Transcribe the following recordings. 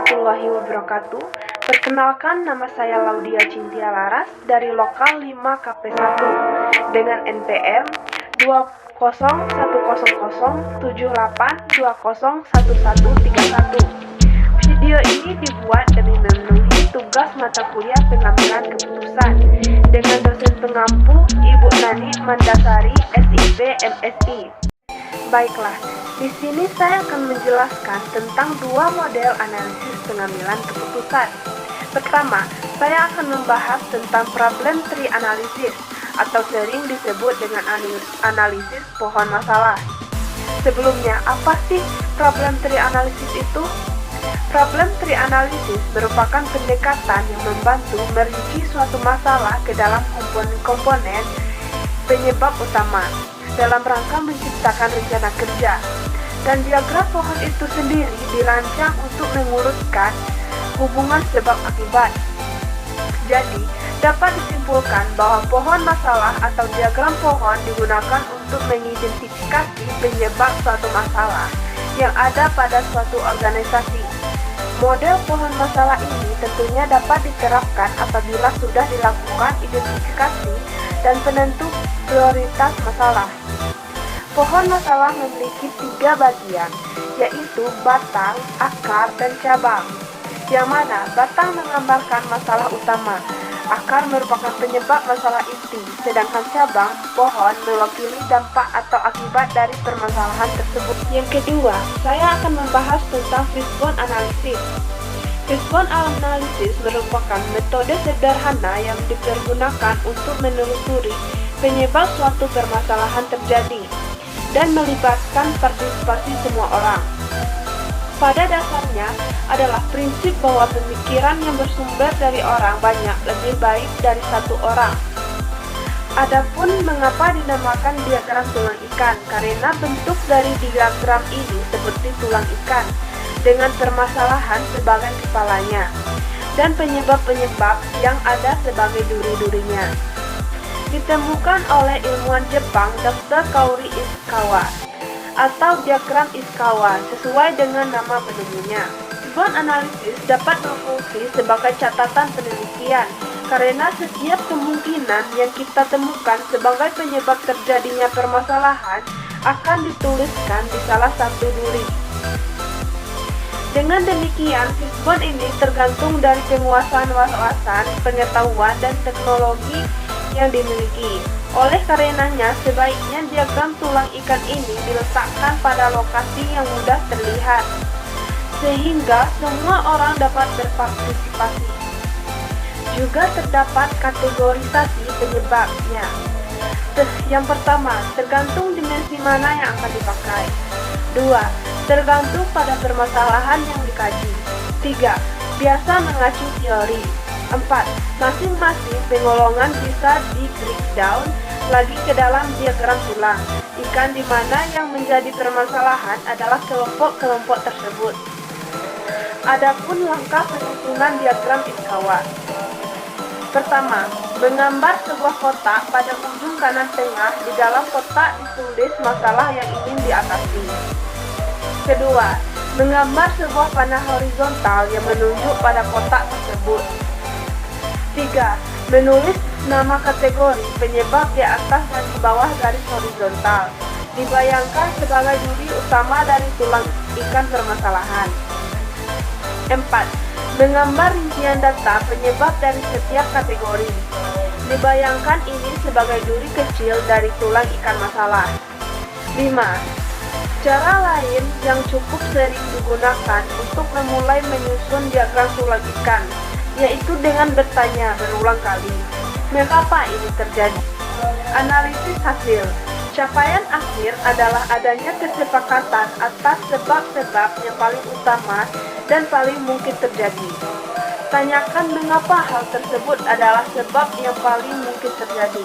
warahmatullahi wabarakatuh. Perkenalkan, nama saya Laudia Cintia Laras dari Lokal 5 KP1 dengan NPM 2010078201131. Video ini dibuat demi memenuhi tugas mata kuliah pengambilan keputusan dengan dosen pengampu Ibu Nani Mandasari, SIB MSI. Baiklah, di sini saya akan menjelaskan tentang dua model analisis pengambilan keputusan. Pertama, saya akan membahas tentang problem tree analysis atau sering disebut dengan analisis pohon masalah. Sebelumnya, apa sih problem tree analysis itu? Problem tree analysis merupakan pendekatan yang membantu merinci suatu masalah ke dalam komponen-komponen penyebab utama dalam rangka menciptakan rencana kerja. Dan diagram pohon itu sendiri dirancang untuk mengurutkan hubungan sebab akibat. Jadi, dapat disimpulkan bahwa pohon masalah atau diagram pohon digunakan untuk mengidentifikasi penyebab suatu masalah yang ada pada suatu organisasi. Model pohon masalah ini tentunya dapat diterapkan apabila sudah dilakukan identifikasi dan penentu prioritas masalah. Pohon masalah memiliki 3 bagian, yaitu batang, akar, dan cabang. Yang mana batang menggambarkan masalah utama, akar merupakan penyebab masalah inti, sedangkan cabang, pohon, mewakili dampak atau akibat dari permasalahan tersebut. Yang kedua, saya akan membahas tentang fishbone analysis. Fishbone analysis merupakan metode sederhana yang dipergunakan untuk menelusuri penyebab suatu permasalahan terjadi dan melibatkan partisipasi semua orang. Pada dasarnya adalah prinsip bahwa pemikiran yang bersumber dari orang banyak lebih baik dari satu orang. Adapun mengapa dinamakan diagram tulang ikan? Karena bentuk dari diagram ini seperti tulang ikan dengan permasalahan sebagai kepalanya dan penyebab-penyebab yang ada sebagai duri-durinya. Ditemukan oleh ilmuwan Jepang Dr. Kaori Ishikawa atau diagram Ishikawa sesuai dengan nama penemunya. Fishbone analysis dapat berfungsi sebagai catatan penelitian karena setiap kemungkinan yang kita temukan sebagai penyebab terjadinya permasalahan akan dituliskan di salah satu duri. Dengan demikian, fishbone ini tergantung dari penguasaan wawasan, pengetahuan, dan teknologi yang dimiliki. Oleh karenanya, sebaiknya diagram tulang ikan ini diletakkan pada lokasi yang mudah terlihat, sehingga semua orang dapat berpartisipasi. Juga terdapat kategorisasi penyebabnya. Yang pertama, tergantung dimensi mana yang akan dipakai. 2. Tergantung pada permasalahan yang dikaji. 3. Biasa mengacu teori. 4. Masing-masing penggolongan bisa di breakdown lagi ke dalam diagram tulang ikan di mana yang menjadi permasalahan adalah kelompok-kelompok tersebut. Adapun langkah penyusunan diagram Ishikawa. Pertama, menggambar sebuah kotak pada ujung kanan tengah. Di dalam kotak ditulis masalah yang ingin diatasi. Kedua, menggambar sebuah panah horizontal yang menunjuk pada kotak tersebut. 3. Menulis nama kategori penyebab di atas dan di bawah garis horizontal. Dibayangkan sebagai duri utama dari tulang ikan permasalahan. 4. Menggambar rincian data penyebab dari setiap kategori. Dibayangkan ini sebagai duri kecil dari tulang ikan masalah. 5. Cara lain yang cukup sering digunakan untuk memulai menyusun diagram tulang ikan yaitu dengan bertanya berulang kali, mengapa ini terjadi? Analisis hasil. Capaian akhir adalah adanya kesepakatan atas sebab-sebab yang paling utama dan paling mungkin terjadi. Tanyakan mengapa hal tersebut adalah sebab yang paling mungkin terjadi.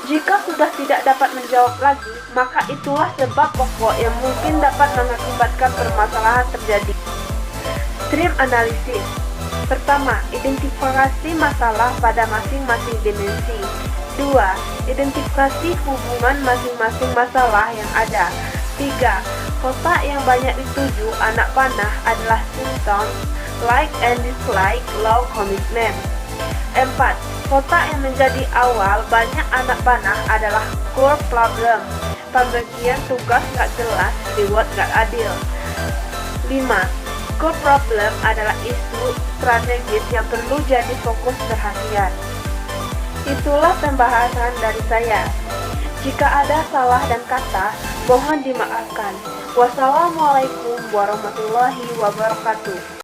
Jika sudah tidak dapat menjawab lagi, maka itulah sebab pokok yang mungkin dapat mengakibatkan permasalahan terjadi. Stream analisis. Pertama, identifikasi masalah pada masing-masing dimensi. 2. Identifikasi hubungan masing-masing masalah yang ada. 3. Kota yang banyak dituju anak panah adalah symptoms, like and dislike, low commitment. 4. Kota yang menjadi awal banyak anak panah adalah core problem, pembagian tugas gak jelas, reward gak adil. 5. Core problem adalah isu strategis yang perlu jadi fokus perhatian. Itulah pembahasan dari saya. Jika ada salah dan kata, mohon dimaafkan. Wassalamualaikum warahmatullahi wabarakatuh.